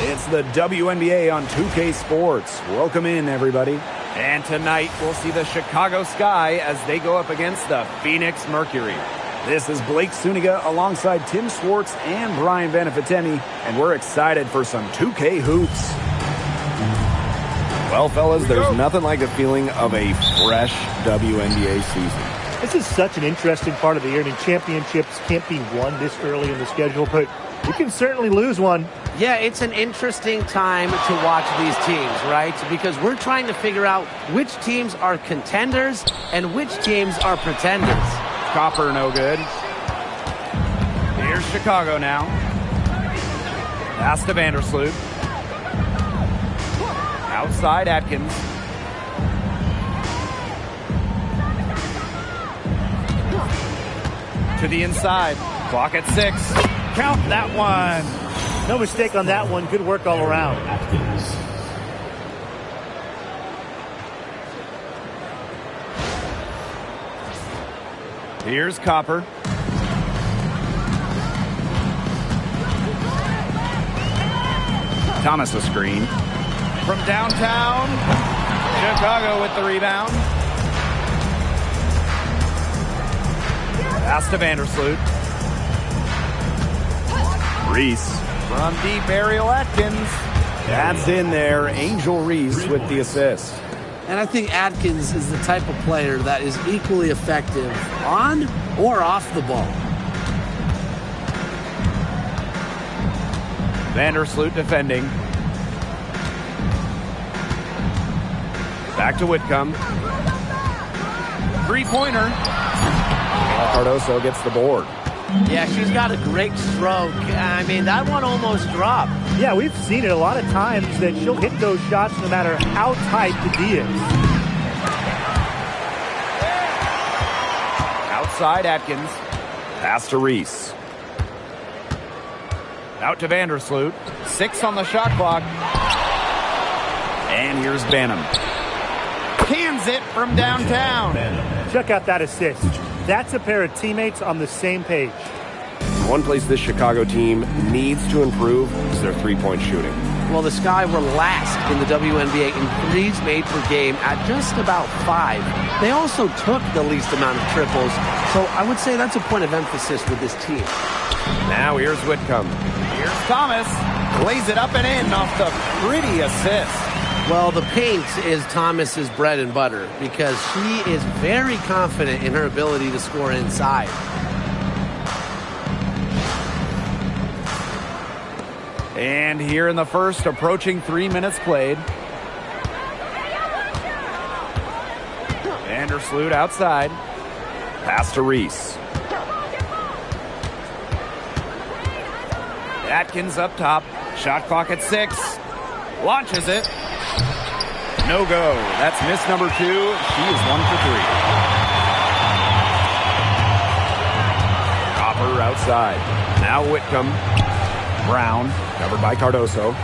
It's the WNBA on 2K Sports. Welcome in, everybody. And tonight, we'll see the Chicago Sky as they go up against the Phoenix Mercury. This is Blake Suniga alongside Tim Schwartz and Brian Vanafitemi, and we're excited for some 2K hoops. Well, fellas, there's nothing like the feeling of a fresh WNBA season. This is such an interesting part of the year. I mean, championships can't be won this early in the schedule, but you can certainly lose one. Yeah, it's an interesting time to watch these teams, right? Because we're trying to figure out which teams are contenders and which teams are pretenders. Copper, no good. Here's Chicago now. Pass to Vandersloot. Outside Atkins. To the inside. Clock at 6. Count that one. No mistake on that one. Good work all around. Here's Copper. Thomas a screen. From downtown. Chicago with the rebound. Pass to Vandersloot. Reese. From deep, Ariel Atkins. That's in there. Angel Reese with the assist. And I think Atkins is the type of player that is equally effective on or off the ball. Vandersloot defending. Back to Whitcomb. Three-pointer. Cardoso gets the board. Yeah, she's got a great stroke. I mean, that one almost dropped. Yeah, we've seen it a lot of times that she'll hit those shots no matter how tight the D is. Outside Atkins. Pass to Reese. Out to Vandersloot. 6 on the shot clock. And here's Banham. Cans it from downtown. Check out that assist. That's a pair of teammates on the same page. One place this Chicago team needs to improve is their three-point shooting. Well, the Sky were last in the WNBA in threes made per game at just about 5. They also took the least amount of triples, so I would say that's a point of emphasis with this team. Now here's Whitcomb. Here's Thomas. Lays it up and in off the pretty assist. Well, the paint is Thomas's bread and butter because she is very confident in her ability to score inside. And here in the first, approaching 3 minutes played. Vandersloot outside. Pass to Reese. Atkins up top. Shot clock at 6. Launches it. No go. That's miss number 2. She is 1 for 3. Copper outside. Now Whitcomb. Brown, covered by Cardoso.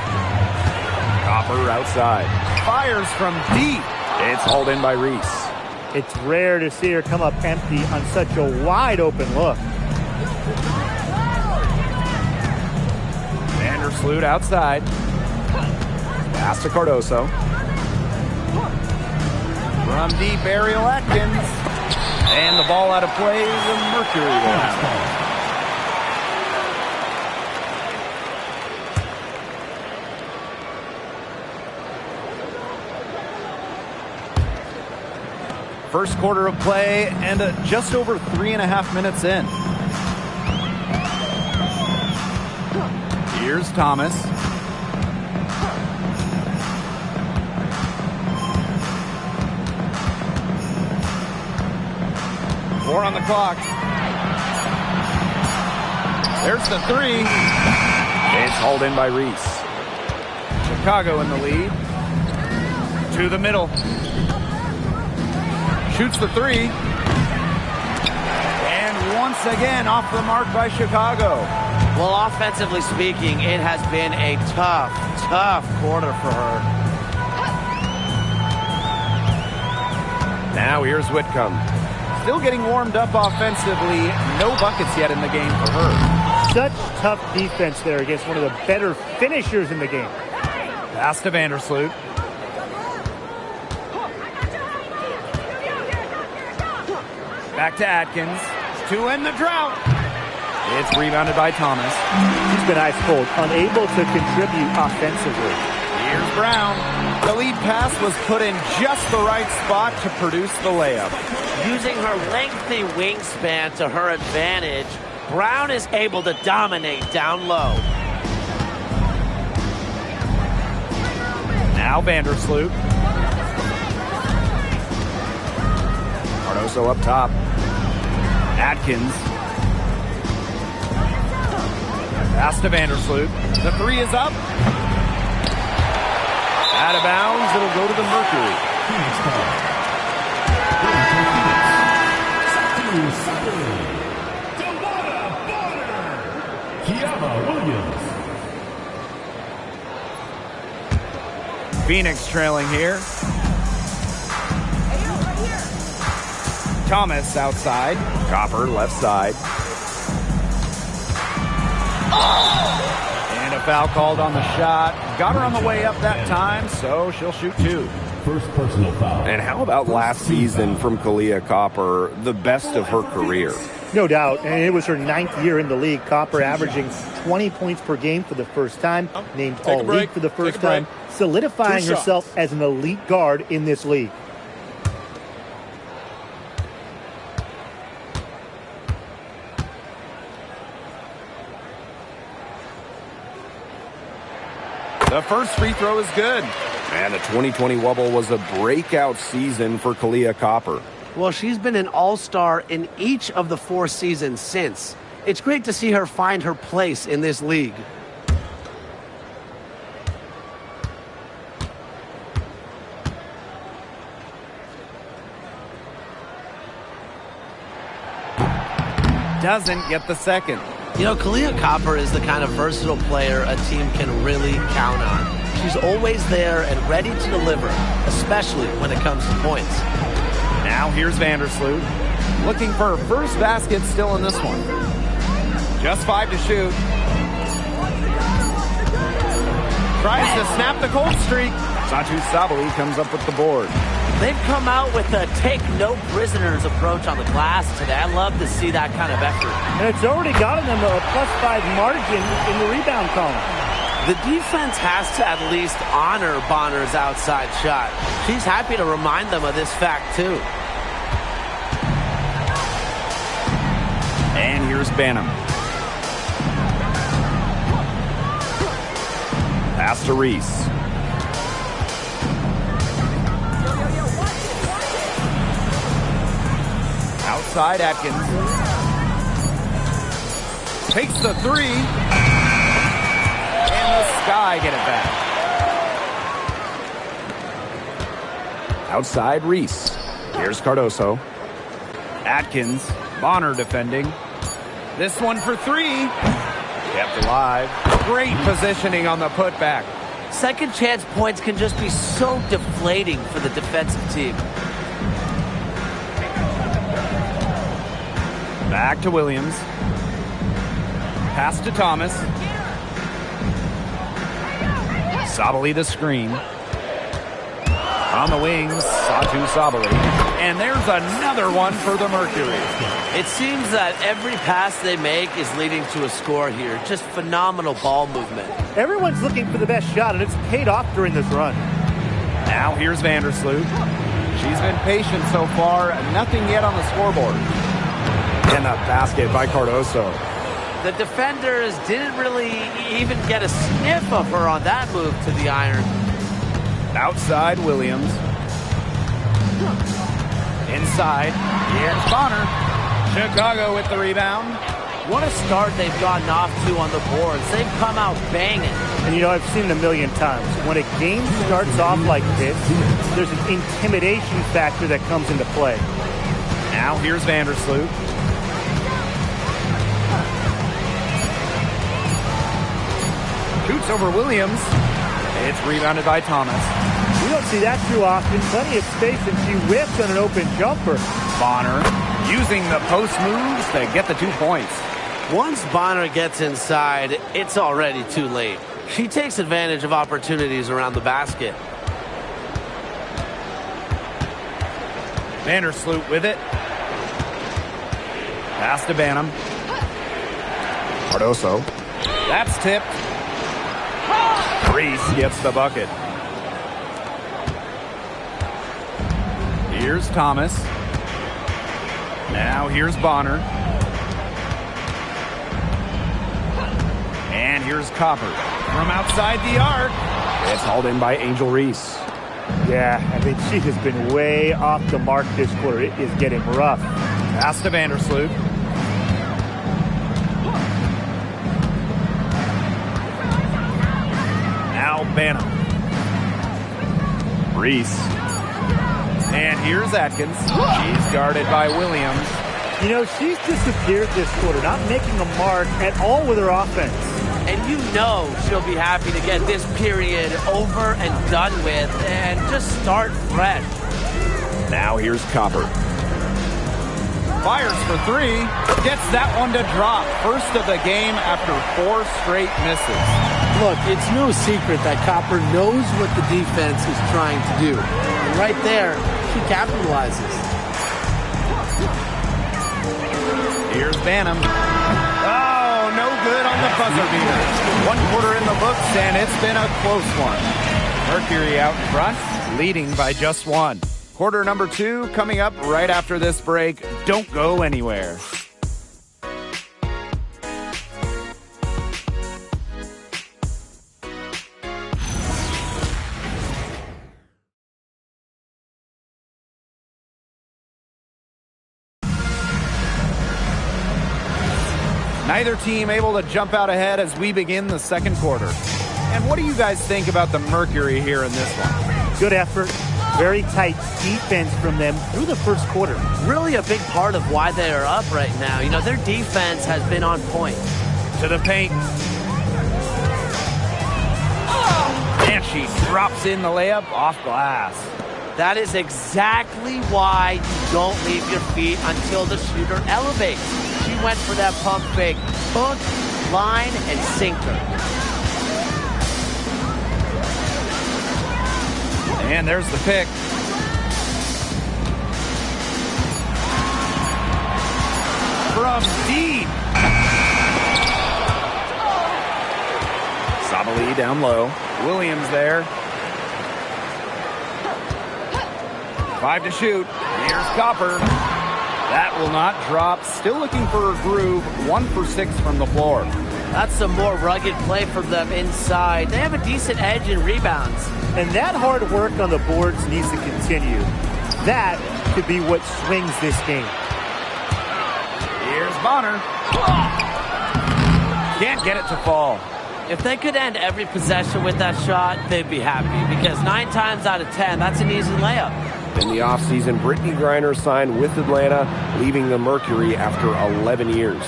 Copper outside. Fires from deep. It's hauled in by Reese. It's rare to see her come up empty on such a wide open look. Vandersloot outside. Pass to Cardoso. From deep, Ariel Atkins. And the ball out of play. The Mercury will have it. First quarter of play and just over 3.5 minutes in. Here's Thomas. Four on the clock. There's the 3. It's hauled in by Reese. Chicago in the lead. To the middle. Shoots the 3. And once again off the mark by Chicago. Well, offensively speaking, it has been a tough quarter for her. Now here's Whitcomb. Still getting warmed up offensively. No buckets yet in the game for her. Such tough defense there against one of the better finishers in the game. Pass to Vandersloot. Back to Atkins. To end the drought. It's rebounded by Thomas. He's been ice cold, unable to contribute offensively. Here's Brown. The lead pass was put in just the right spot to produce the layup. Using her lengthy wingspan to her advantage, Brown is able to dominate down low. Now Vandersloot. Cardoso up top. Atkins. Pass to Vandersloot. The three is up. Out of bounds. It'll go to the Mercury. Phoenix trailing here. Thomas outside. Copper left side. And a foul called on the shot. Got her on the way up that time, so she'll shoot two. First personal foul. And how about last season from Kalia Copper, the best of her career? No doubt, and it was her 9th year in the league. Copper averaging 20 points per game for the first time, named All-League for the first time, solidifying herself as an elite guard in this league. The first free throw is good. And the 2020 Wubble was a breakout season for Kalia Copper. Well, she's been an all-star in each of the 4 seasons since. It's great to see her find her place in this league. Doesn't get the second. You know, Kalia Copper is the kind of versatile player a team can really count on. She's always there and ready to deliver, especially when it comes to points. Now here's Vandersloot. Looking for her first basket still in this one. Just 5 to shoot. Tries to snap the cold streak. Satu Sabali comes up with the board. They've come out with a take-no-prisoners approach on the glass today. I love to see that kind of effort. And it's already gotten them a +5 margin in the rebound column. The defense has to at least honor Bonner's outside shot. She's happy to remind them of this fact, too. And here's Banham. Pass to Reese. Outside Atkins. Takes the three. And the Sky get it back. Outside Reese. Here's Cardoso. Atkins. Bonner defending. This one for three. Kept alive. Great positioning on the putback. Second chance points can just be so deflating for the defensive team. Back to Williams. Pass to Thomas. Sabali the screen. On the wings, Satu Sabali. And there's another one for the Mercury. It seems that every pass they make is leading to a score here. Just phenomenal ball movement. Everyone's looking for the best shot, and it's paid off during this run. Now here's Vandersloot. She's been patient so far. Nothing yet on the scoreboard. And a basket by Cardoso. The defenders didn't really even get a sniff of her on that move to the iron. Outside Williams. Inside. Here's Bonner. Chicago with the rebound. What a start they've gotten off to on the boards. They've come out banging. And, you know, I've seen it a million times. When a game starts off like this, there's an intimidation factor that comes into play. Now here's Vandersloot. Shoots over Williams. It's rebounded by Thomas. We don't see that too often. Plenty of space, and she whiffs on an open jumper. Bonner using the post moves to get the 2 points. Once Bonner gets inside, it's already too late. She takes advantage of opportunities around the basket. Vandersloot with it. Pass to Banham. Cardoso. That's tipped. Reese gets the bucket. Here's Thomas. Now here's Bonner. And here's Copper. From outside the arc. It's hauled in by Angel Reese. Yeah, I mean, she has been way off the mark this quarter. It is getting rough. Pass to Vandersloot. Now Banham. Reese. And here's Atkins. She's guarded by Williams. You know, she's disappeared this quarter, not making a mark at all with her offense. And you know she'll be happy to get this period over and done with and just start fresh. Now here's Copper. Fires for three. Gets that one to drop. First of the game after 4 straight misses. Look, it's no secret that Copper knows what the defense is trying to do. And right there, she capitalizes. Here's Banham. Oh, no good on the buzzer beater. 1 quarter in the books, and it's been a close one. Mercury out in front, leading by just 1. Quarter number 2 coming up right after this break. Don't go anywhere. Neither team able to jump out ahead as we begin the second quarter. And what do you guys think about the Mercury here in this one? Good effort. Very tight defense from them through the first quarter. Really a big part of why they are up right now. You know, their defense has been on point. To the paint. And she drops in the layup off glass. That is exactly why you don't leave your feet until the shooter elevates. She went for that pump fake. Hook, line, and sinker. And there's the pick. From deep. Sabali down low. Williams there. 5 to shoot. Here's Copper. That will not drop. Still looking for a groove. 1 for 6 from the floor. That's some more rugged play from them inside. They have a decent edge in rebounds. And that hard work on the boards needs to continue. That could be what swings this game. Here's Bonner. Can't get it to fall. If they could end every possession with that shot, they'd be happy. Because 9 times out of 10, that's an easy layup. In the offseason, Brittany Griner signed with Atlanta, leaving the Mercury after 11 years.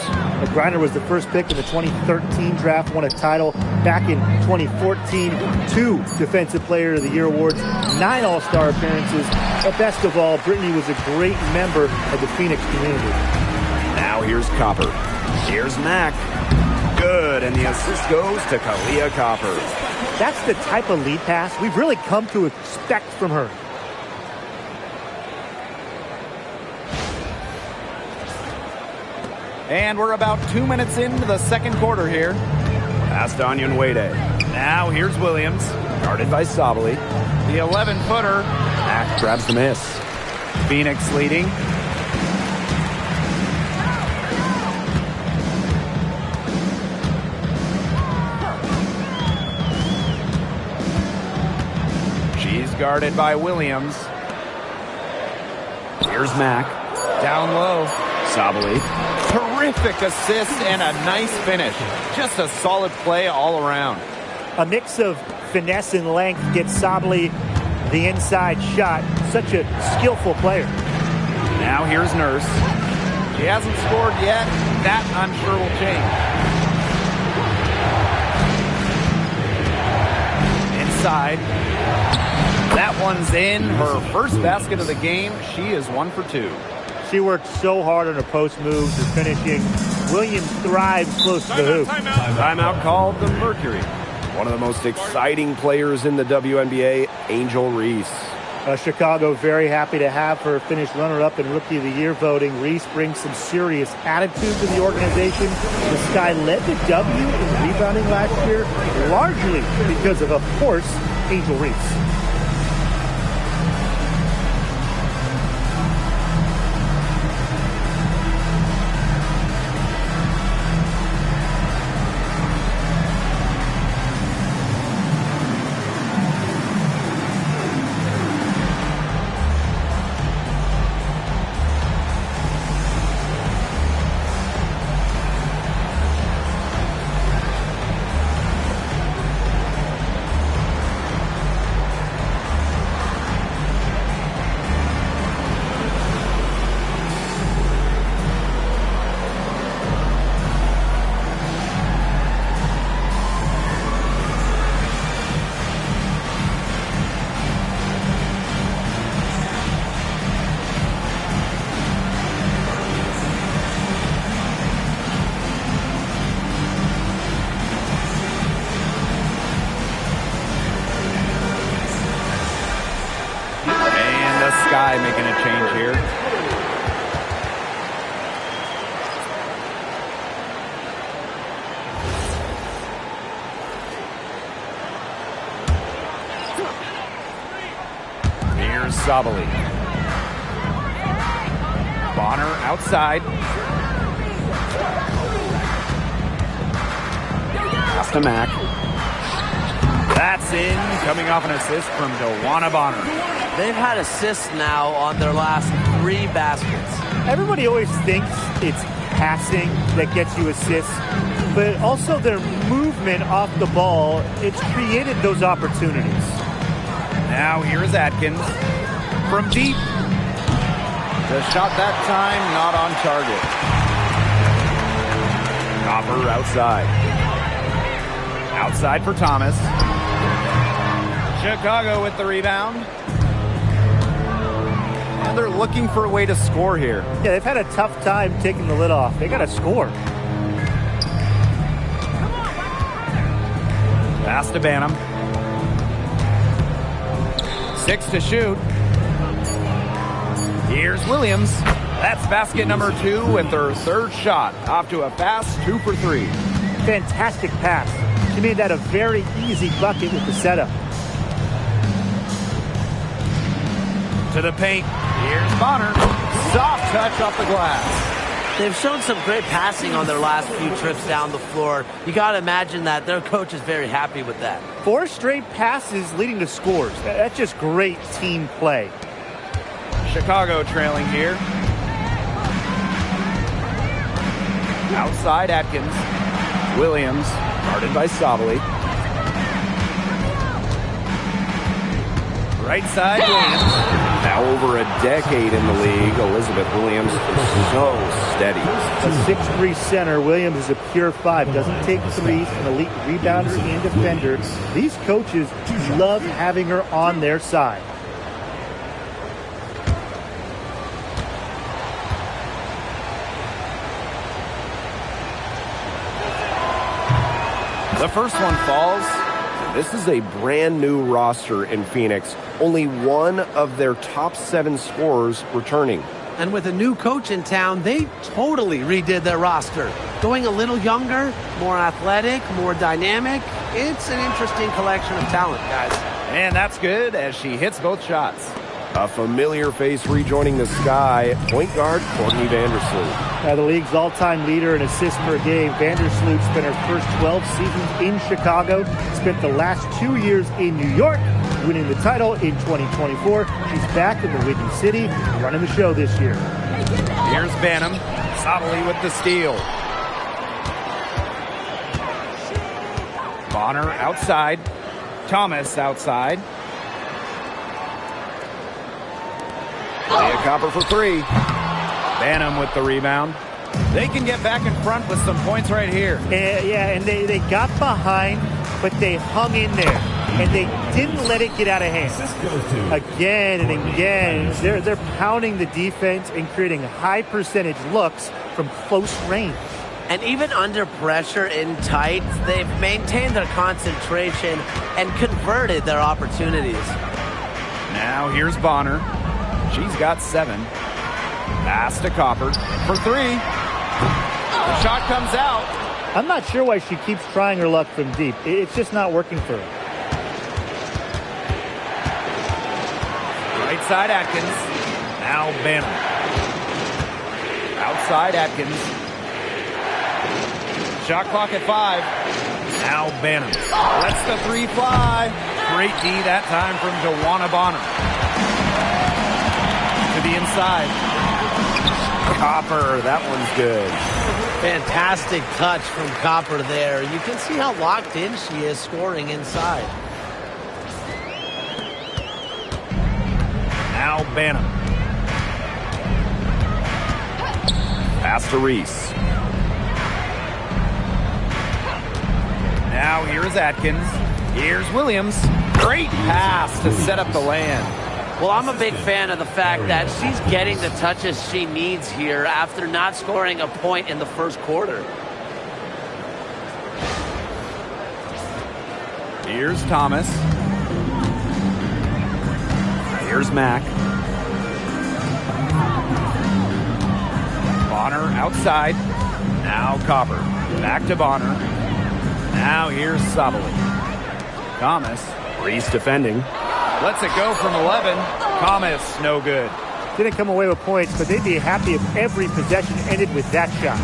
Griner was the first pick in the 2013 draft, won a title back in 2014, 2 Defensive Player of the Year awards, 9 All-Star appearances. But best of all, Brittany was a great member of the Phoenix community. Now here's Copper. Here's Mack. Good, and the assist goes to Kalia Copper. That's the type of lead pass we've really come to expect from her. And we're about 2 minutes into the second quarter here. Pass to Onyenwere. Now here's Williams, guarded by Sabali. The 11-footer. Mack grabs the miss. Phoenix leading. She's guarded by Williams. Here's Mack. Down low. Sabali. Terrific assist and a nice finish. Just a solid play all around. A mix of finesse and length gets Sabali the inside shot. Such a skillful player. Now here's Nurse. She hasn't scored yet. That, I'm sure, will change. Inside. That one's in. Her first basket of the game. She is 1 for 2. She worked so hard on her post moves, her finishing. Williams thrives close to the hoop. Timeout called the Mercury. One of the most exciting players in the WNBA, Angel Reese. Chicago very happy to have her finish runner-up in Rookie of the Year voting. Reese brings some serious attitude to the organization. The Sky led the W in rebounding last year, largely because of course, Angel Reese. Sky making a change here. Here's Sabali. Bonner outside. Pass to Mack. That's in, coming off an assist from Dewana Bonner. They've had assists now on their last 3 baskets. Everybody always thinks it's passing that gets you assists, but also their movement off the ball, it's created those opportunities. Now here's Atkins from deep. The shot that time not on target. Copper outside. Outside for Thomas. Chicago with the rebound. And they're looking for a way to score here. Yeah, they've had a tough time taking the lid off. They got to score. Pass to Banham. 6 to shoot. Here's Williams. That's basket number 2 with her 3rd shot. Off to a fast 2 for 3. Fantastic pass. She made that a very easy bucket with the setup. To the paint. Here's Bonner. Soft touch off the glass. They've shown some great passing on their last few trips down the floor. You got to imagine that their coach is very happy with that. 4 straight passes leading to scores. That's just great team play. Chicago trailing here. Outside Atkins. Williams, guarded by Sabali. Right side, Williams. Now over a decade in the league, Elizabeth Williams is so steady. A 6'3 center, Williams is a pure 5. Doesn't take threes, an elite rebounder and defender. These coaches love having her on their side. The first one falls. This is a brand new roster in Phoenix. Only one of their top 7 scorers returning. And with a new coach in town, they totally redid their roster. Going a little younger, more athletic, more dynamic. It's an interesting collection of talent, guys. And that's good as she hits both shots. A familiar face rejoining the Sky, point guard Courtney Vandersloot. The league's all-time leader in assists per game, Vandersloot spent her first 12 seasons in Chicago, spent the last 2 years in New York, winning the title in 2024. She's back in the Windy City, running the show this year. Here's Banham. Sabali with the steal. Bonner outside. Thomas outside. Leah Copper for 3. Banham with the rebound. They can get back in front with some points right here. And they got behind, but they hung in there. And they didn't let it get out of hand. Again and again, they're pounding the defense and creating high percentage looks from close range. And even under pressure in tight, they've maintained their concentration and converted their opportunities. Now here's Bonner. She's got 7. Pass to Copper for 3. The shot comes out. I'm not sure why she keeps trying her luck from deep. It's just not working for her. Right side Atkins. Now Banham. Outside Atkins. Shot clock at 5. Now Banham. Lets the 3 fly. Great D that time from Joanna Bonner. To the inside. Copper, that one's good. Fantastic touch from Copper there. You can see how locked in she is scoring inside. Now Banham. Pass to Reese. Now here's Atkins. Here's Williams. Great pass to set up the land. Well, I'm a big fan of the fact that she's getting the touches she needs here after not scoring a point in the first quarter. Here's Thomas. Here's Mack. Bonner outside. Now Copper. Back to Bonner. Now here's Sabali. Thomas. Reese defending. Lets it go from 11. Thomas, no good. Didn't come away with points, but they'd be happy if every possession ended with that shot.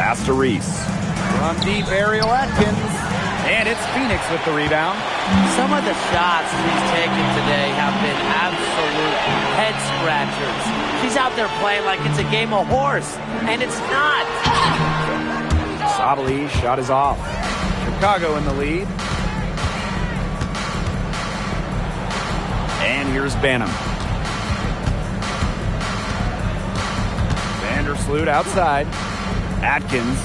Pass to Reese. From deep, Ariel Atkins. And it's Phoenix with the rebound. Some of the shots she's taken today have been absolute head scratchers. She's out there playing like it's a game of horse, and it's not. Sabali's shot is off. Chicago in the lead. And here's Banham. Vandersloot outside. Atkins.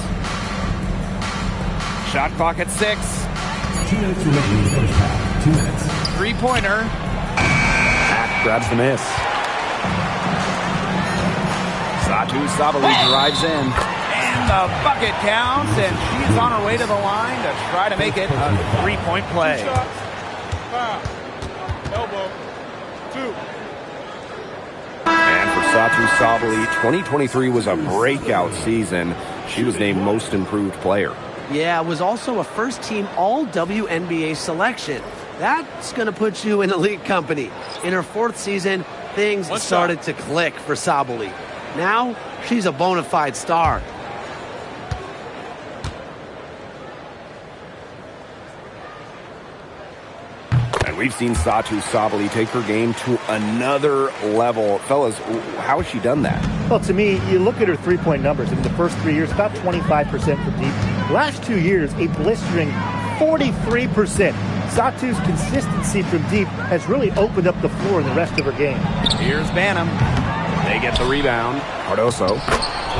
Shot clock at 6. 2 minutes remaining in the first half. 2 minutes. 3-pointer. Mack grabs the miss. Satu Sabali drives in. And the bucket counts, and she's on her way to the line to try to make it a 3-point play. 2 shots. Foul. Elbow. 2. And for Satu Sabali, 2023 was a breakout season. She was named Most Improved Player. Yeah, it was also a first-team All-WNBA selection. That's going to put you in elite company. In her 4th season, things started to click for Sabali. Now, she's a bona fide star. And we've seen Satu Sabali take her game to another level. Fellas, how has she done that? Well, to me, you look at her three-point numbers. In the first 3 years, about 25% from deep. Last 2 years, a blistering 43%. Satu's consistency from deep has really opened up the floor in the rest of her game. Here's Banham. They get the rebound. Cardoso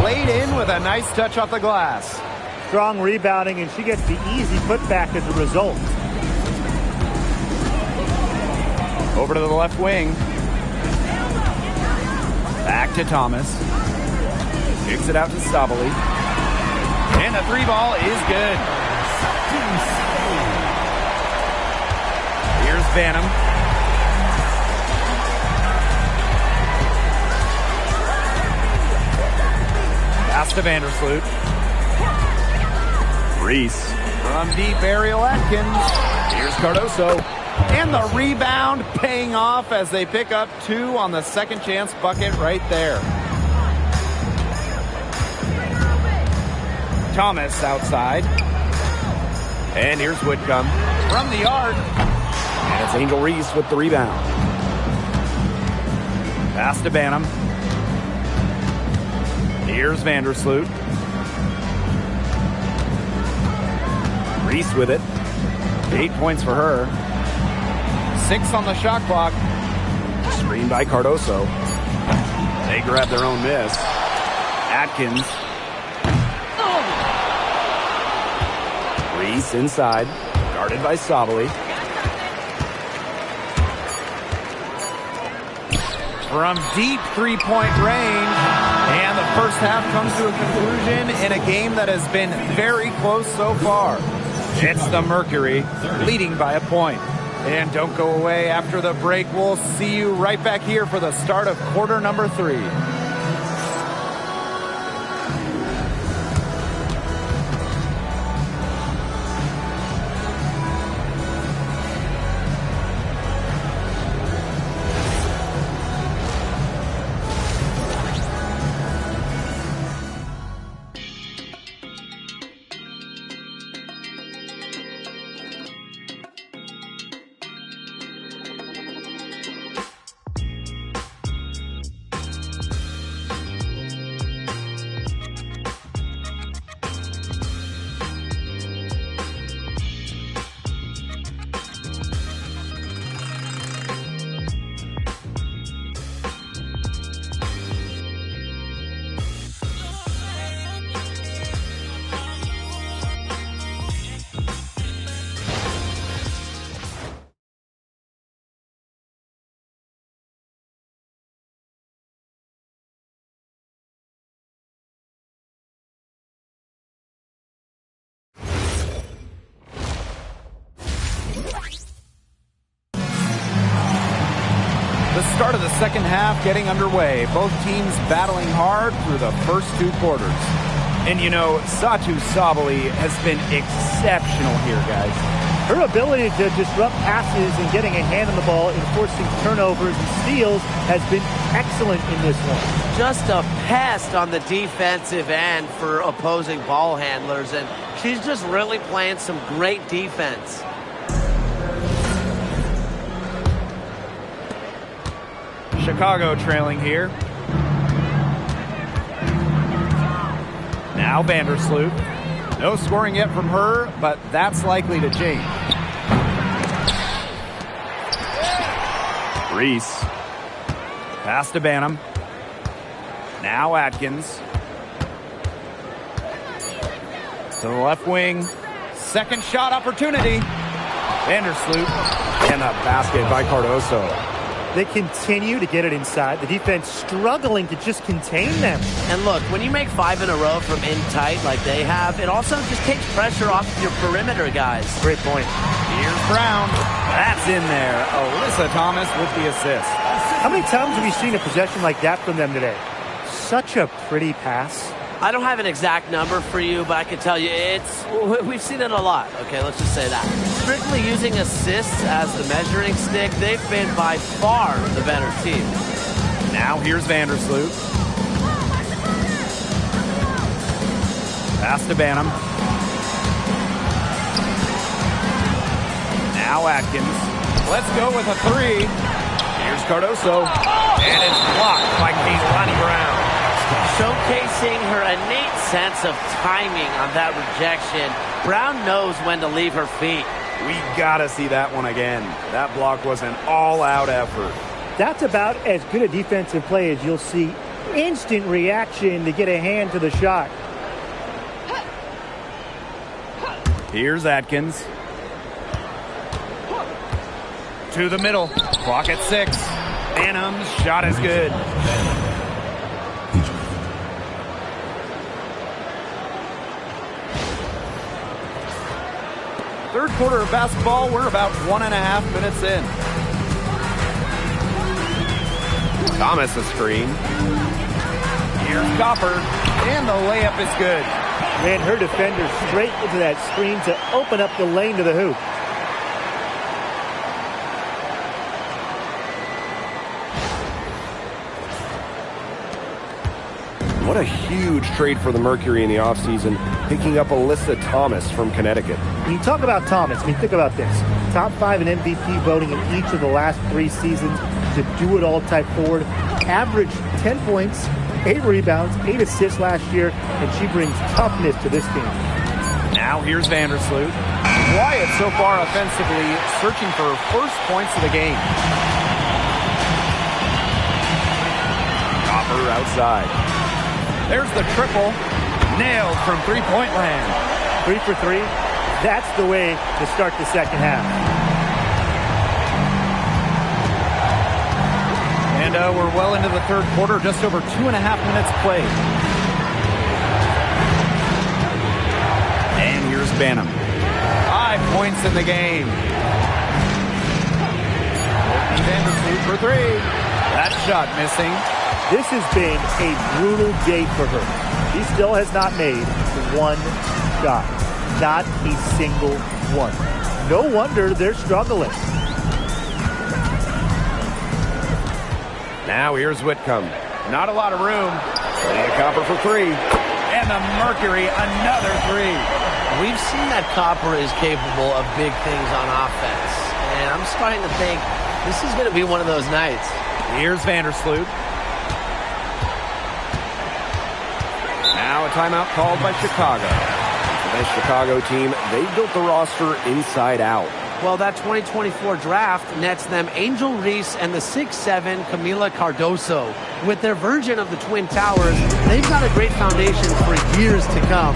laid in with a nice touch off the glass. Strong rebounding, and she gets the easy putback as a result. Over to the left wing. Back to Thomas. Kicks it out to Sabali. And the 3 ball is good. Here's Banham. Pass to Vandersloot. Reese. From deep, Ariel Atkins. Here's Cardoso. And the rebound paying off as they pick up 2 on the second chance bucket right there. Thomas outside. And here's Whitcomb from the arc. And it's Angel Reese with the rebound. Pass to Banham. Here's Vandersloot. Reese with it. 8 points for her. 6 on the shot clock. Screened by Cardoso. They grab their own miss. Atkins. Reese inside. Guarded by Sabali. from deep three-point range. And the first half comes to a conclusion in a game that has been very close so far. It's the Mercury leading by a point. And don't go away after the break. We'll see you right back here for the start of quarter number 3. The start of the second half getting underway. Both teams battling hard through the first 2 quarters. And you know, Satou Sabally has been exceptional here, guys. Her ability to disrupt passes and getting a hand on the ball and forcing turnovers and steals has been excellent in this one. Just a pest on the defensive end for opposing ball handlers, and she's just really playing some great defense. Chicago trailing here. Now Vandersloot. No scoring yet from her, but that's likely to change. Reese. Pass to Banham. Now Atkins. To the left wing. Second shot opportunity. Vandersloot. And a basket by Cardoso. They continue to get it inside. The defense struggling to just contain them. And look, when you make 5 in a row from in tight like they have, it also just takes pressure off your perimeter guys. Great point. Here's Brown. That's in there. Alyssa Thomas with the assist. How many times have you seen a possession like that from them today? Such a pretty pass. I don't have an exact number for you, but I can tell you we've seen it a lot. Okay, let's just say that. Strictly using assists as the measuring stick, they've been by far the better team. Now here's Vandersloot. Pass to Banham. Now Atkins. Let's go with a 3. Here's Cardoso. And it's blocked by Kehlani Brown. Showcasing her innate sense of timing on that rejection. Brown knows when to leave her feet. We gotta see that one again. That block was an all-out effort. That's about as good a defensive play as you'll see. Instant reaction to get a hand to the shot. Here's Atkins. To the middle. Clock at 6. Banham's shot is good. Third quarter of basketball, we're about 1.5 minutes in. Thomas a screen. Here's Copper, and the layup is good. Ran her defender straight into that screen to open up the lane to the hoop. What a huge trade for the Mercury in the offseason, picking up Alyssa Thomas from Connecticut. When you talk about Thomas, I mean, think about this. Top 5 in MVP voting in each of the last 3 seasons. To do-it-all type forward. Averaged 10 points, 8 rebounds, 8 assists last year, and she brings toughness to this team. Now here's Vandersloot. Wyatt so far offensively searching for her first points of the game. Copper outside. There's the triple. Nailed from three-point land. 3 for 3. That's the way to start the second half. And we're well into the third quarter, just over 2.5 minutes played. And here's Banham. 5 points in the game. Vandersloot for 3. That shot missing. This has been a brutal day for her. She still has not made one shot. Not a single one. No wonder they're struggling. Now here's Whitcomb. Not a lot of room. And a Copper for 3. And the Mercury, another 3. We've seen that Copper is capable of big things on offense. And I'm starting to think this is going to be one of those nights. Here's Vandersloot. Now a timeout called by Chicago. This Chicago team, they built the roster inside out. Well, that 2024 draft nets them Angel Reese and the 6'7" Camila Cardoso. With their version of the Twin Towers, they've got a great foundation for years to come.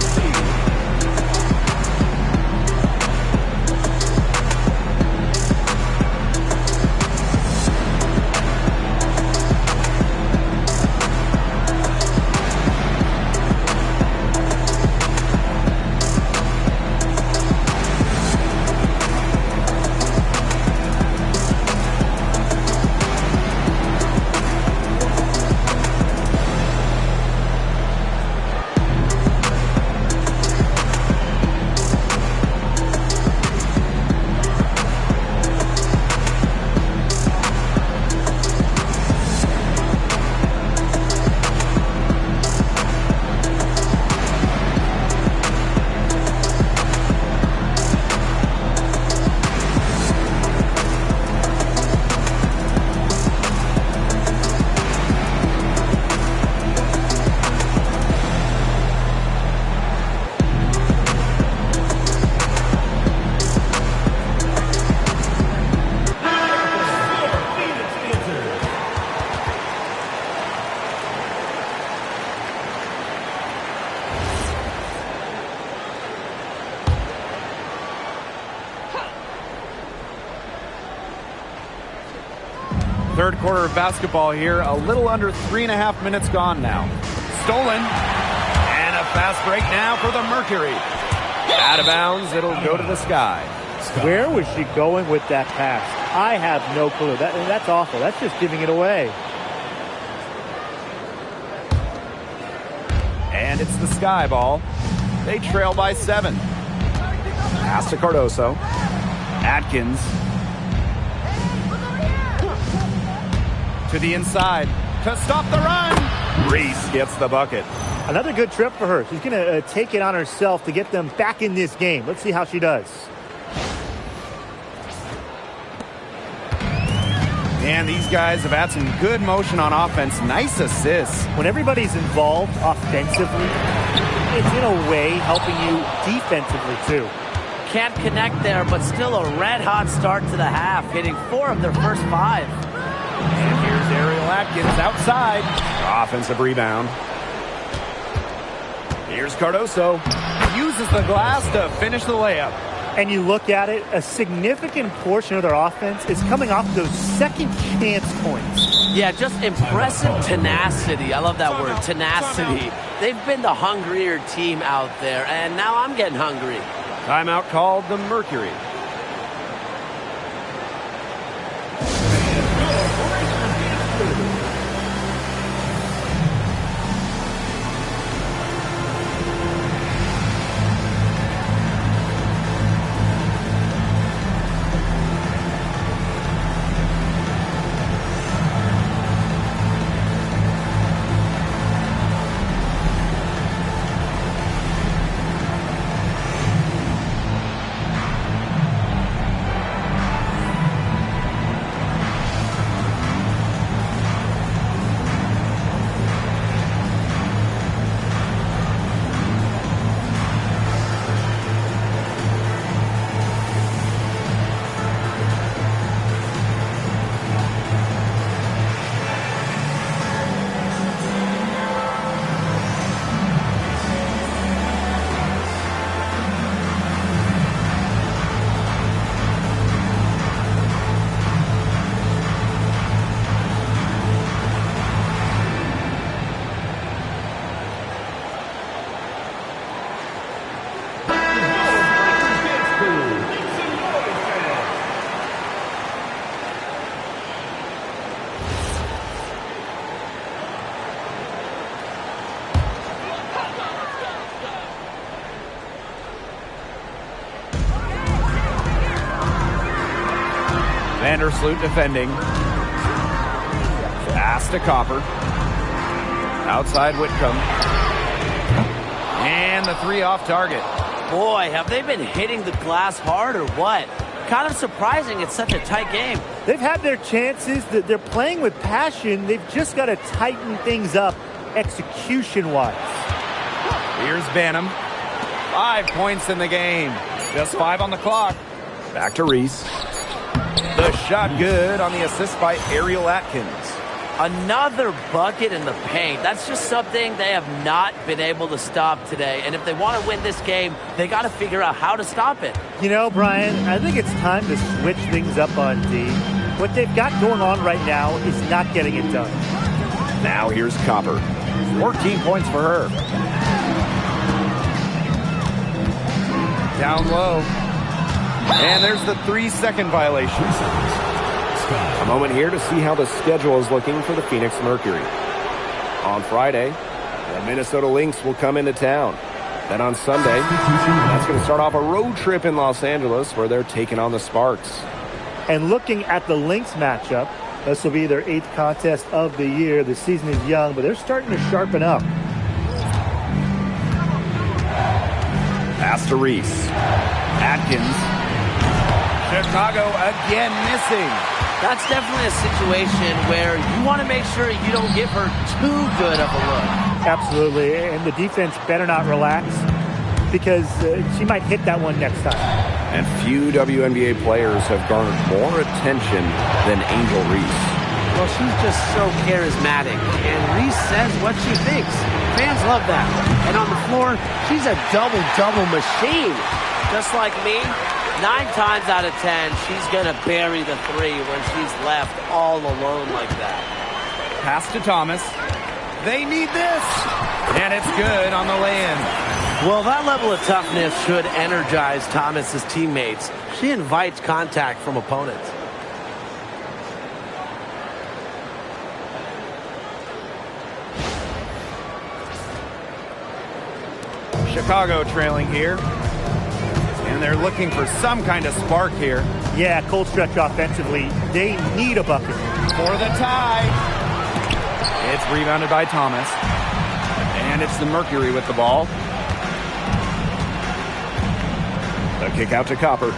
Third quarter of basketball here. A little under 3.5 minutes gone now. Stolen. And a fast break now for the Mercury. Out of bounds. It'll go to the Sky. Where was she going with that pass? I have no clue. That's awful. That's just giving it away. And it's the Sky ball. They trail by 7. Pass to Cardoso. Atkins. To the inside to stop the run. Reese gets the bucket. Another good trip for her. She's going to take it on herself to get them back in this game. Let's see how she does. And these guys have had some good motion on offense. Nice assists. When everybody's involved offensively, it's in a way helping you defensively too. Can't connect there, but still a red-hot start to the half, hitting 4 of their first 5. And here's Ariel Atkins outside. Offensive rebound. Here's Cardoso. Uses the glass to finish the layup. And you look at it, a significant portion of their offense is coming off those second chance points. Yeah, just impressive tenacity. I love that word, tenacity. They've been the hungrier team out there, and now I'm getting hungry. Timeout called the Mercury. Vandersloot defending. Pass to Copper. Outside Whitcomb. And the three off target. Boy, have they been hitting the glass hard or what? Kind of surprising it's such a tight game. They've had their chances. They're playing with passion. They've just got to tighten things up execution-wise. Here's Banham. 5 points in the game. Just 5 on the clock. Back to Reese. The shot good on the assist by Ariel Atkins. Another bucket in the paint. That's just something they have not been able to stop today. And if they want to win this game, they got to figure out how to stop it. You know, Brian, I think it's time to switch things up on D. What they've got going on right now is not getting it done. Now here's Copper. 14 points for her. Down low. And there's the 3-second violation. A moment here to see how the schedule is looking for the Phoenix Mercury. On Friday, the Minnesota Lynx will come into town. Then on Sunday, that's going to start off a road trip in Los Angeles where they're taking on the Sparks. And looking at the Lynx matchup, this will be their 8th contest of the year. The season is young, but they're starting to sharpen up. Pass to Reese. Atkins. Chicago again missing. That's definitely a situation where you want to make sure you don't give her too good of a look. Absolutely, and the defense better not relax because she might hit that one next time. And few WNBA players have garnered more attention than Angel Reese. Well, she's just so charismatic, and Reese says what she thinks. Fans love that. And on the floor, she's a double-double machine. Just like me, 9 times out of 10, she's going to bury the 3 when she's left all alone like that. Pass to Thomas. They need this. And it's good on the lay-in. Well, that level of toughness should energize Thomas's teammates. She invites contact from opponents. Chicago trailing here. And they're looking for some kind of spark here. Yeah, cold stretch offensively. They need a bucket. For the tie. It's rebounded by Thomas. And it's the Mercury with the ball. The kick out to Copper.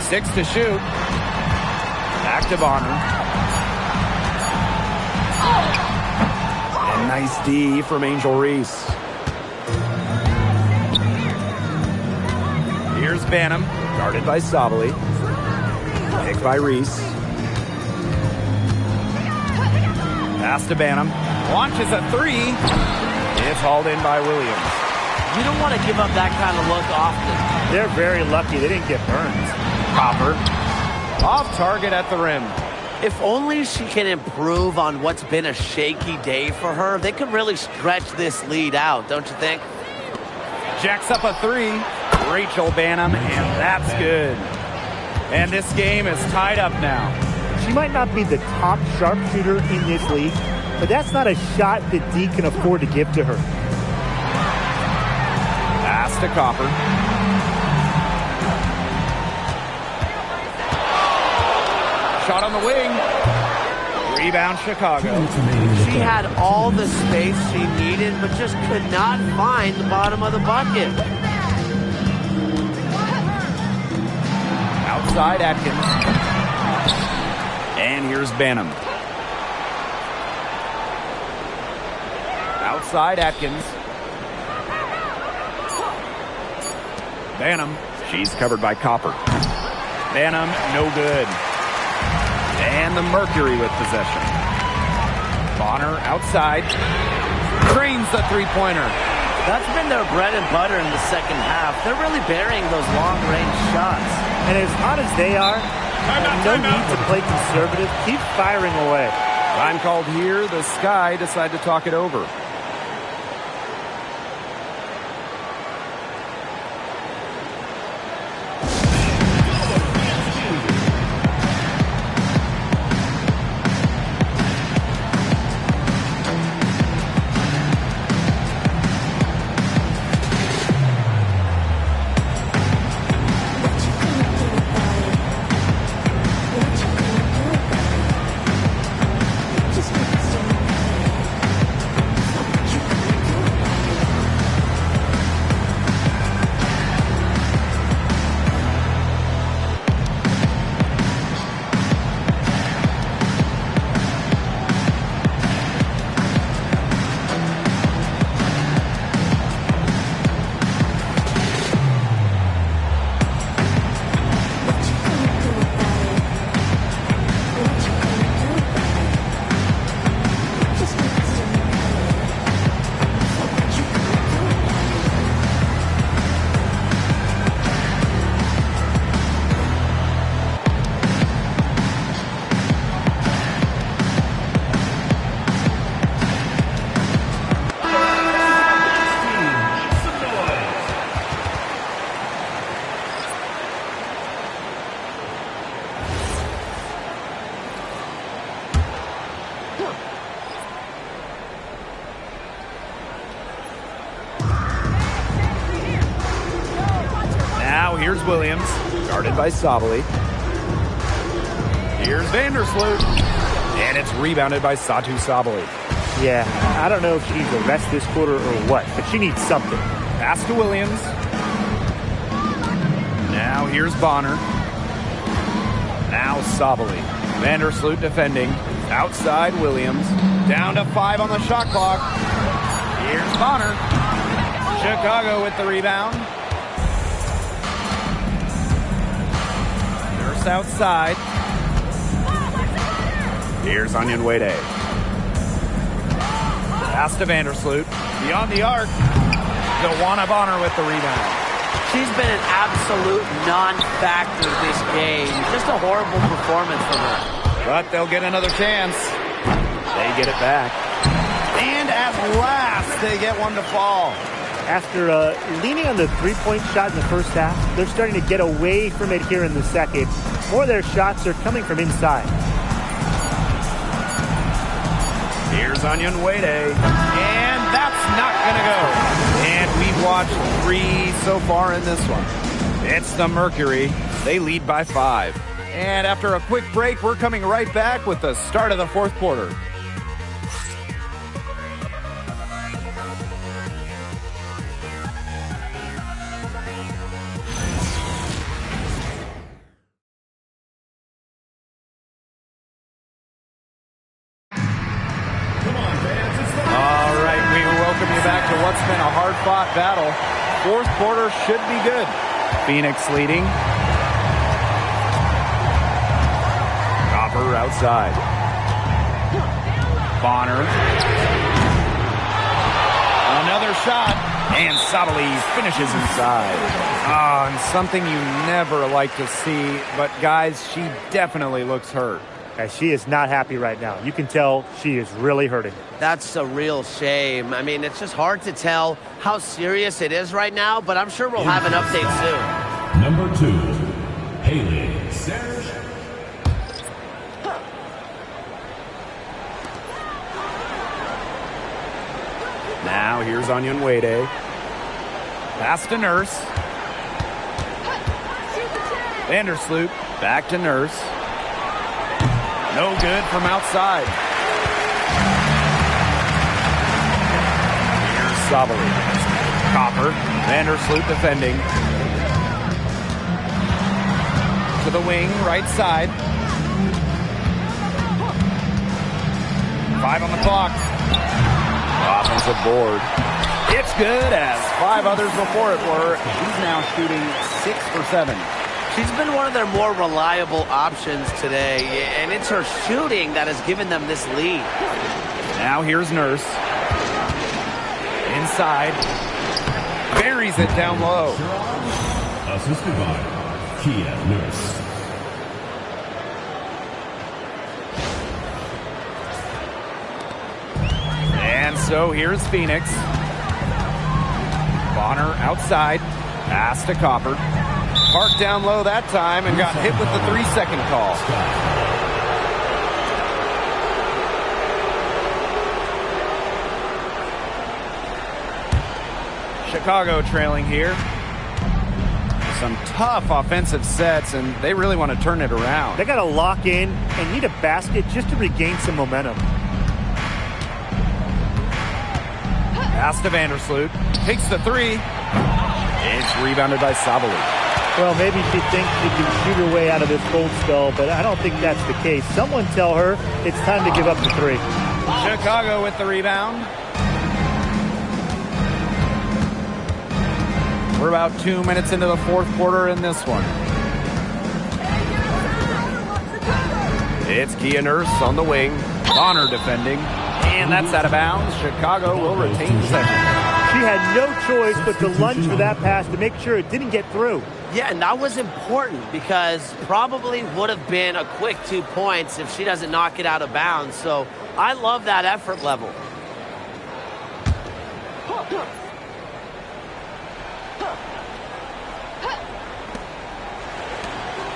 Six to shoot. Back to Bonner. And nice D from Angel Reese. Here's Banham, guarded by Sabali. Picked by Reese. Pass to Banham. Launches a 3. It's hauled in by Williams. You don't want to give up that kind of look often. They're very lucky they didn't get burned. Copper. Off target at the rim. If only she can improve on what's been a shaky day for her, they could really stretch this lead out, don't you think? Jacks up a 3. Rachel Banham, and that's good. And this game is tied up now. She might not be the top sharpshooter in this league, but that's not a shot that D can afford to give to her. Pass to Copper. Shot on the wing. Rebound Chicago. She had all the space she needed, but just could not find the bottom of the bucket. Outside Atkins. And here's Banham. Outside Atkins. Banham. She's covered by Copper. Banham, no good. And the Mercury with possession. Bonner outside. Drains the three-pointer. That's been their bread and butter in the second half. They're really burying those long-range shots. And as hot as they are, no need to play conservative. Keep firing away. Time called here. The Sky decide to talk it over. Now here's Williams, guarded by Sabali. Here's Vandersloot, and it's rebounded by Satu Sabali. Yeah, I don't know if she needs a rest this quarter or what, but she needs something. Pass to Williams. Now here's Bonner. Now Sabali. Vandersloot defending. Outside Williams. Down to 5 on the shot clock. Here's Bonner. Chicago with the rebound. Nurse outside. Here's Onyenwere. Pass to Vandersloot. Beyond the arc. Dewana Bonner with the rebound. She's been an absolute non-factor this game. Just a horrible performance from her. But they'll get another chance. They get it back. And at last, they get one to fall. After leaning on the three-point shot in the first half, they're starting to get away from it here in the second. More of their shots are coming from inside. Here's Onyenwere. And that's not going to go. And we've watched 3 so far in this one. It's the Mercury. They lead by 5. And after a quick break, we're coming right back with the start of the fourth quarter. What's been a hard-fought battle. Fourth quarter should be good. Phoenix leading. Copper outside. Bonner. Another shot. And Sabali finishes inside. Oh, and something you never like to see. But, guys, she definitely looks hurt. She is not happy right now. You can tell she is really hurting. That's a real shame. I mean, it's just hard to tell how serious it is right now, but I'm sure we'll have an update soon. Number 2, Haley Serge. Now here's Onyenwere. Pass to Nurse. Vandersloot back to Nurse. No good from outside. Here's Sabali. Copper. Vandersloot defending. To the wing, right side. 5 on the clock. Offensive board. It's good, as 5 others before it were. She's now shooting 6 for 7. She's been one of their more reliable options today, and it's her shooting that has given them this lead. Now here's Nurse. Inside. Buries it down low. Assisted by Kia Nurse. And so here's Phoenix. Bonner outside. Pass to Copper. Parked down low that time and got hit with the 3-second call. Chicago trailing here. Some tough offensive sets, and they really want to turn it around. They got to lock in and need a basket just to regain some momentum. Pass to Vandersloot. Takes the 3. It's rebounded by Sabali. Well, maybe she thinks she can shoot her way out of this cold spell, but I don't think that's the case. Someone tell her it's time to give up the 3. Chicago with the rebound. We're about 2 minutes into the fourth quarter in this one. It's Kia Nurse on the wing. Bonner defending. And that's out of bounds. Chicago will retain possession. She had no choice but to lunge for that pass to make sure it didn't get through. Yeah, and that was important because probably would have been a quick 2 points if she doesn't knock it out of bounds. So I love that effort level.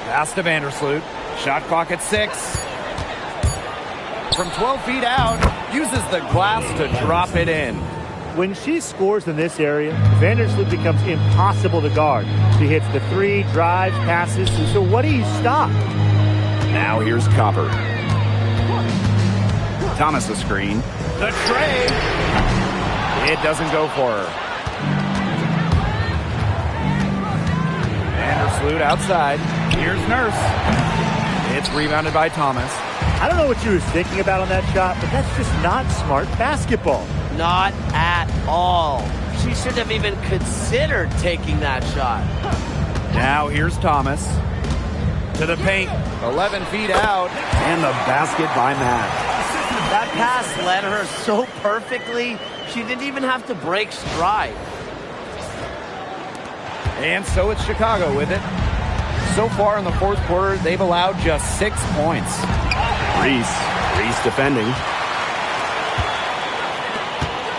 Pass to Vandersloot. Shot clock at 6. from 12 feet out, uses the glass to drop it in. When she scores in this area, Vandersloot becomes impossible to guard. She hits the three, drives, passes, and so what do you stop? Now here's Copper. Thomas a screen. The tray. It doesn't go for her. Vandersloot outside. Here's Nurse. It's rebounded by Thomas. I don't know what she was thinking about on that shot, but that's just not smart basketball. Not at all. She shouldn't have even considered taking that shot. Now here's Thomas. To the paint. 11 feet out. And the basket by Matt. That pass led her so perfectly, she didn't even have to break stride. And so it's Chicago with it. So far in the fourth quarter, they've allowed just 6 points. Reese defending.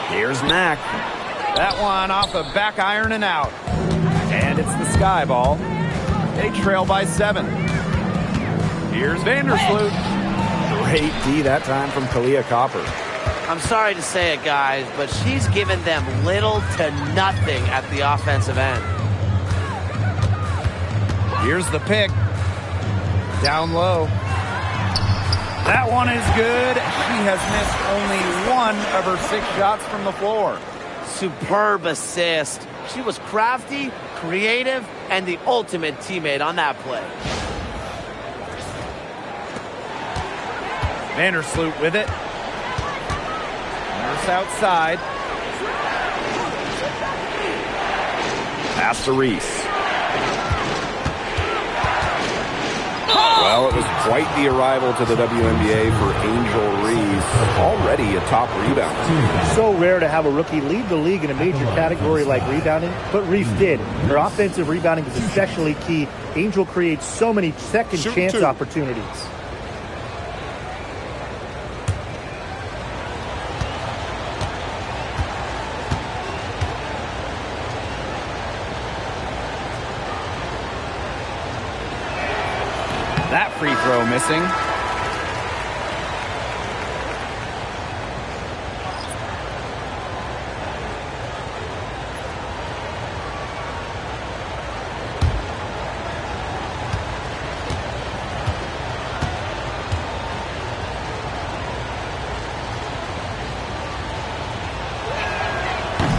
Here's Mack. That one off a back iron and out. And it's the Sky ball. They trail by 7. Here's Vandersloot. Great D that time from Kalia Copper. I'm sorry to say it, guys, but she's given them little to nothing at the offensive end. Here's the pick. Down low. That one is good. She has missed only 1 of her 6 shots from the floor. Superb assist. She was crafty, creative, and the ultimate teammate on that play. Vandersloot with it. Nurse outside. Pass to Reese. Well, it was quite the arrival to the WNBA for Angel Reese, already a top rebounder. So rare to have a rookie lead the league in a major category like rebounding, but Reese did. Her offensive rebounding is especially key. Angel creates so many second chance opportunities. That free throw missing.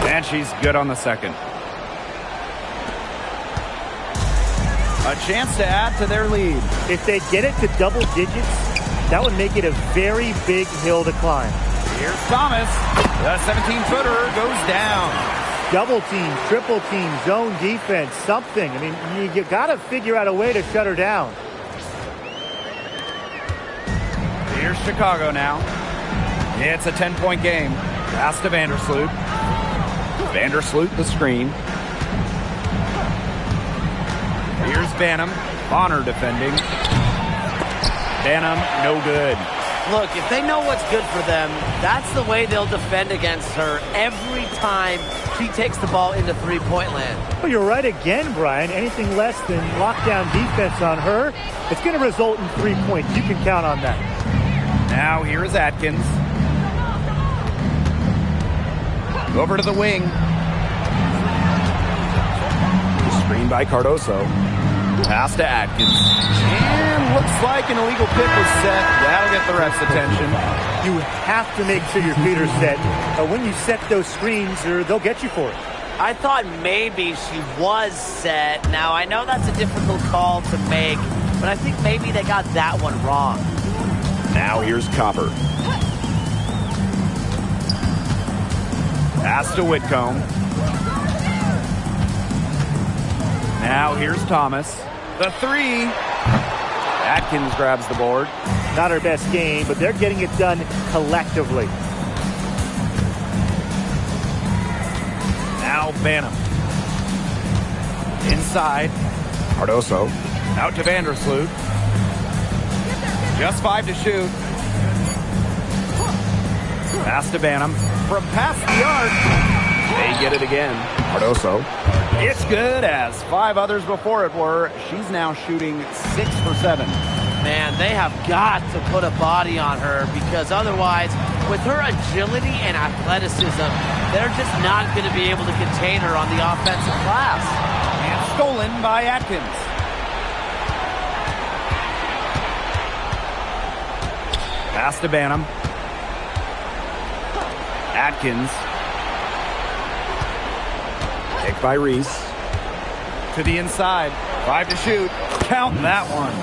And she's good on the second. A chance to add to their lead. If they get it to double digits, that would make it a very big hill to climb. Here's Thomas. The 17-footer goes down. Double team, triple team, zone defense, something. I mean, you got to figure out a way to shut her down. Here's Chicago now. It's a 10-point game. Pass to Vandersloot. Vandersloot the screen. Here's Banham. Bonner defending. Banham, no good. Look, if they know what's good for them, that's the way they'll defend against her every time she takes the ball into three-point land. Well, you're right again, Brian. Anything less than lockdown defense on her, it's going to result in 3 points. You can count on that. Now here is Atkins. Over to the wing. Screen by Cardoso. Pass to Atkins. And looks like an illegal pick was set. That'll get the ref's attention. You have to make sure your feet are set. When you set those screens, they'll get you for it. I thought maybe she was set. Now, I know that's a difficult call to make, but I think maybe they got that one wrong. Now here's Copper. Pass to Whitcomb. Now here's Thomas. The three. Atkins grabs the board. Not her best game, but they're getting it done collectively. Now Banham. Inside. Cardoso. Out to Vandersloot. Just 5 to shoot. Pass to Banham. From past the arc. They get it again. Cardoso. It's good, as 5 others before it were. She's now shooting 6 for 7. Man, they have got to put a body on her because otherwise, with her agility and athleticism, they're just not going to be able to contain her on the offensive glass. And stolen by Atkins. Pass to Banham. Atkins. Picked by Reese. To the inside. 5 to shoot. Count that one.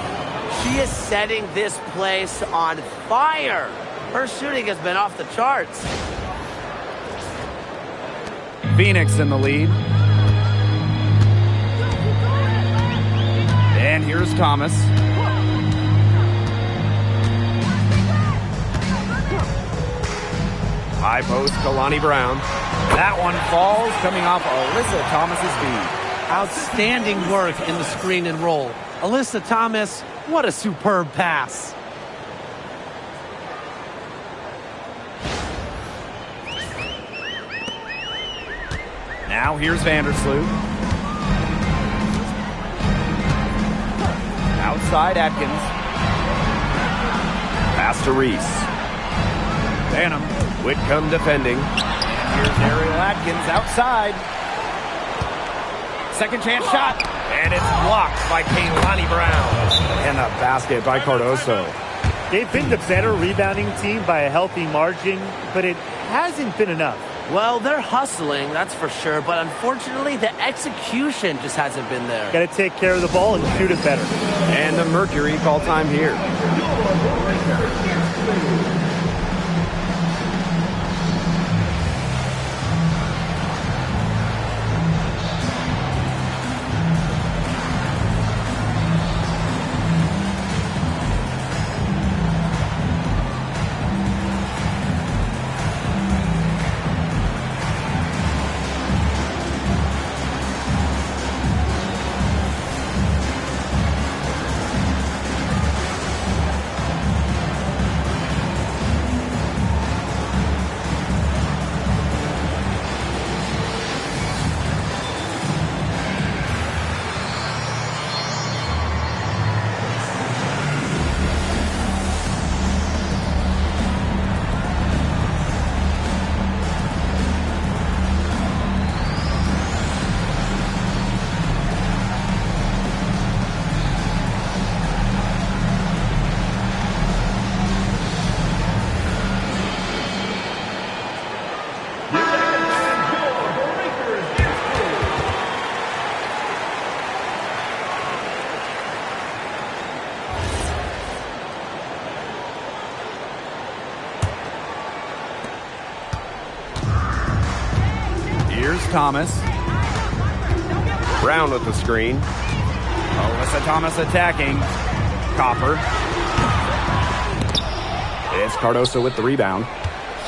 She is setting this place on fire. Her shooting has been off the charts. Phoenix in the lead. And here's Thomas. High post, Kalani Brown. That one falls, coming off Alyssa Thomas's feed. Outstanding work in the screen and roll. Alyssa Thomas, what a superb pass. Now here's Vandersloot. Outside Atkins. Pass to Reese. Banham. Whitcomb defending. Here's Ariel Atkins outside. Second chance shot. And it's blocked by Kalani Brown. And a basket by Cardoso. They've been the better rebounding team by a healthy margin, but it hasn't been enough. Well, they're hustling, that's for sure, but unfortunately, the execution just hasn't been there. Got to take care of the ball and shoot it better. And the Mercury call time here. Here's Thomas. Brown with the screen. Alyssa Thomas attacking. Copper. It's Cardoso with the rebound.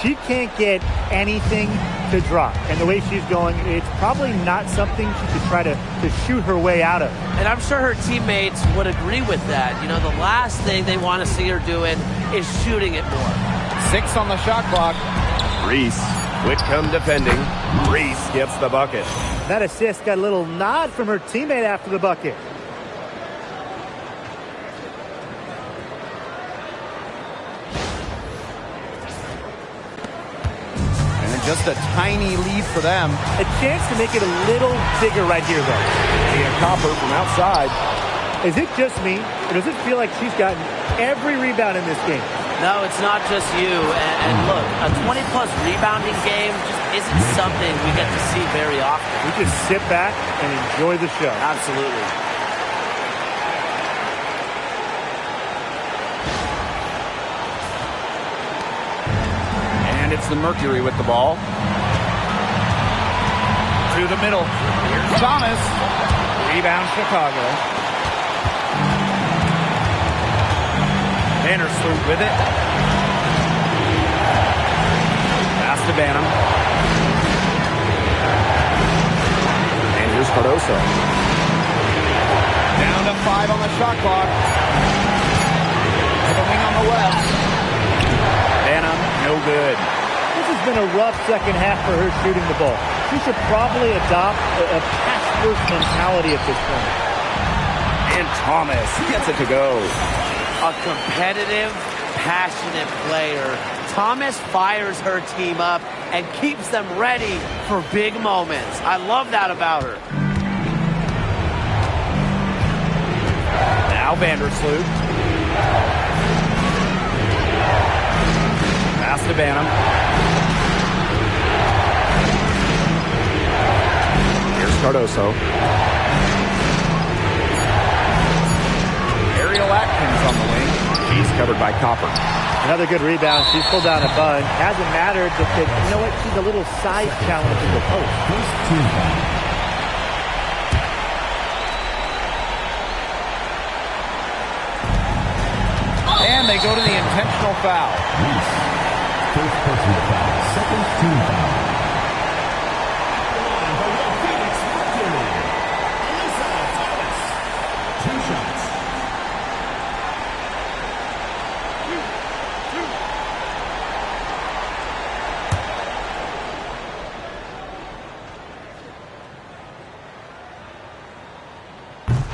She can't get anything to drop. And the way she's going, it's probably not something she could try to shoot her way out of. And I'm sure her teammates would agree with that. You know, the last thing they want to see her doing is shooting it more. 6 on the shot clock. Reese. Whitcomb defending. Reese gets the bucket. That assist got a little nod from her teammate after the bucket. And just a tiny lead for them. A chance to make it a little bigger right here, though. And Copper from outside. Is it just me, or does it feel like she's gotten every rebound in this game? No, it's not just you. And look, a 20-plus rebounding game just isn't something we get to see very often. We just sit back and enjoy the show. Absolutely. And it's the Mercury with the ball. To the middle. Here's Thomas. Rebound Chicago. Vandersloot with it. Pass to Banham. And here's Cardoso. Down to 5 on the shot clock. To the wing on the left. Banham, no good. This has been a rough second half for her shooting the ball. She should probably adopt a pass-first mentality at this point. And Thomas gets it to go. A competitive, passionate player. Thomas fires her team up and keeps them ready for big moments. I love that about her. Now Vandersloot. Pass to Banham. Here's Cardoso. Ariel Atkins on the wing. She's covered by Copper. Another good rebound. She's pulled down a bunch. Hasn't mattered because, you know what? She's a little size challenge in the post. And they go to the intentional foul. First personal foul. Second team foul. Two shots.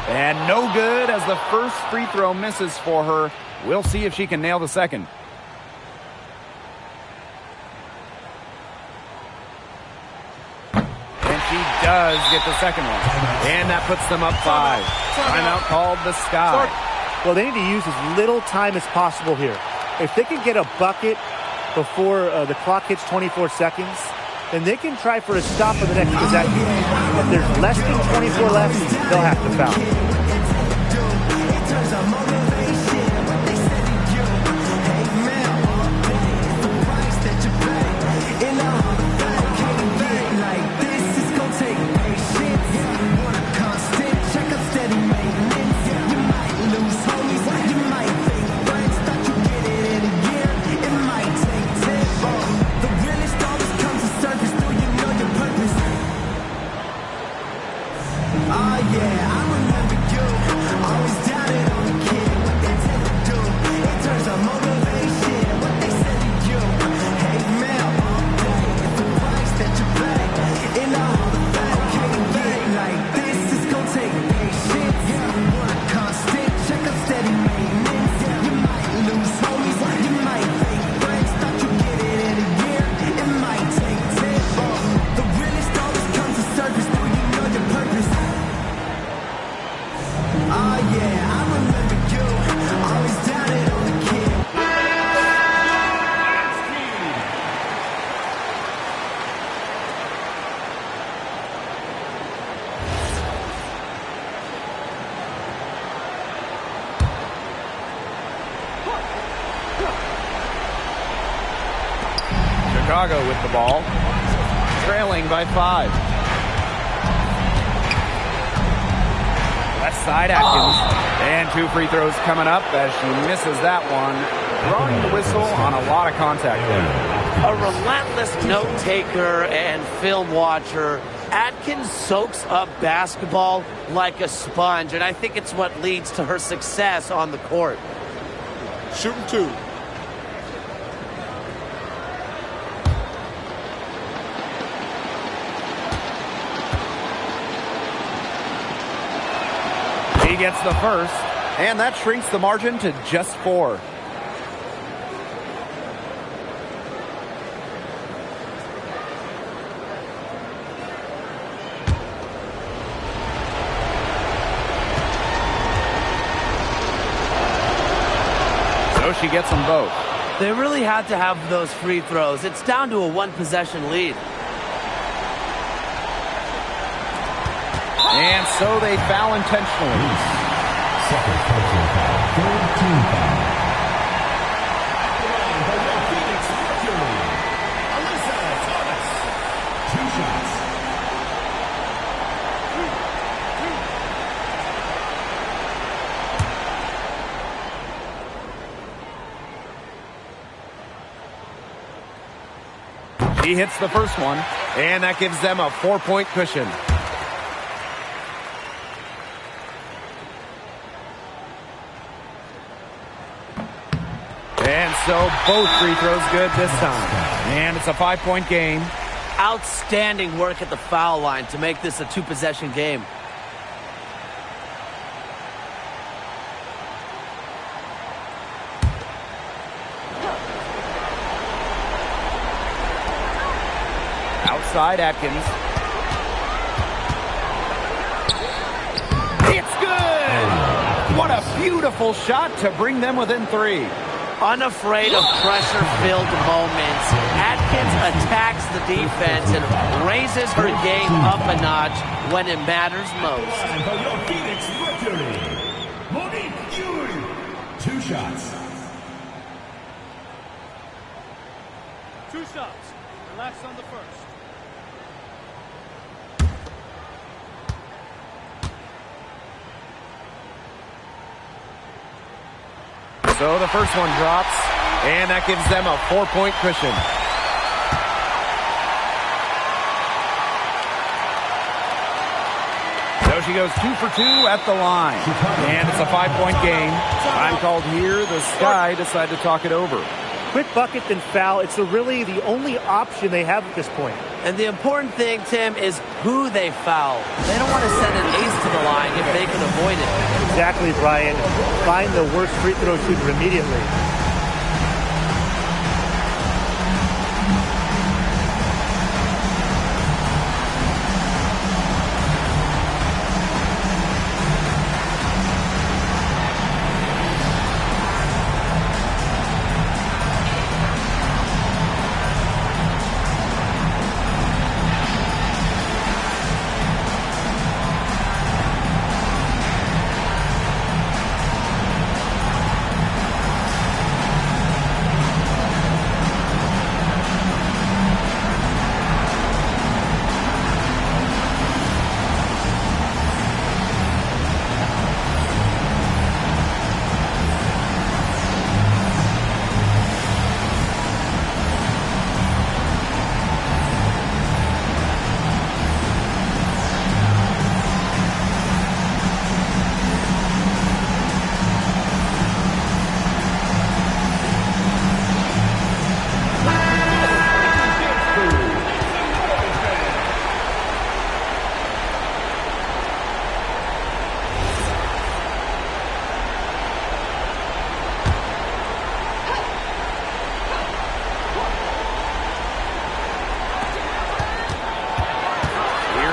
And no good as the first free throw misses for her. We'll see if she can nail the second. And she does get the second one. And that puts them up 5. Timeout called the Sky. Well, they need to use as little time as possible here. If they can get a bucket before the clock hits 24 seconds, then they can try for a stop in the next possession. If there's less than 24 left, they'll have to foul. Chicago with the ball, trailing by 5. Left side Atkins, and 2 free throws coming up as she misses that one, drawing the whistle on a lot of contact there. A relentless note taker and film watcher. Atkins soaks up basketball like a sponge, and I think it's what leads to her success on the court. Shooting 2. He gets the first, and that shrinks the margin to just 4. So she gets them both. They really had to have those free throws. It's down to a 1-possession lead. And so they foul intentionally. Second personal foul. Third team foul. Two shots. He hits the first one, and that gives them a 4-point cushion. And so both free throws good this time. And it's a 5-point game. Outstanding work at the foul line to make this a 2-possession game. Outside Atkins. It's good! What a beautiful shot to bring them within 3. Unafraid of pressure-filled moments, Atkins attacks the defense and raises her game up a notch when it matters most. For your Phoenix Mercury, Monique Yui. 2 shots. 2 shots. Relax on the first. So the first one drops, and that gives them a 4-point cushion. So she goes 2 for 2 at the line, and it's a 5-point game. Time called here. The Sky decide to talk it over. Quick bucket, then foul. It's really the only option they have at this point. And the important thing, Tim, is who they foul. They don't want to send an ace to the line if they can avoid it. Exactly, Brian. Find the worst free throw shooter immediately.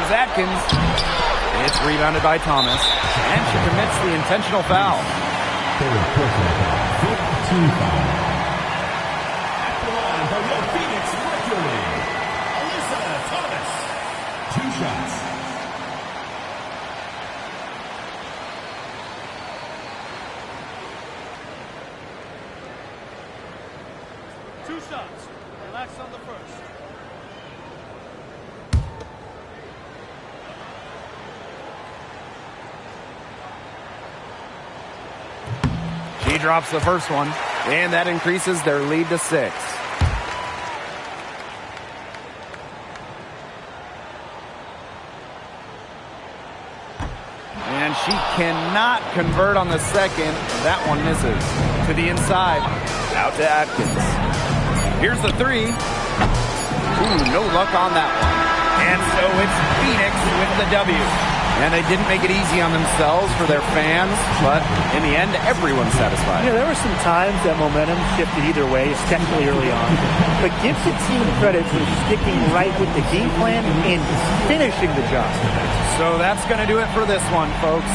Atkins. It's rebounded by Thomas, and she commits the intentional foul. Third personal foul. 15 foul. At the line for your Phoenix Mercury, Alyssa Thomas. 2 shots. Two shots. Relax on the first. She drops the first one, and that increases their lead to 6. And she cannot convert on the second. That one misses. To the inside. Out to Atkins. Here's the 3. Ooh, no luck on that one. And so it's Phoenix with the W. And they didn't make it easy on themselves for their fans, but in the end, everyone's satisfied. You know, there were some times that momentum shifted either way, especially early on. But give the team credit for sticking right with the game plan and finishing the job. So that's going to do it for this one, folks.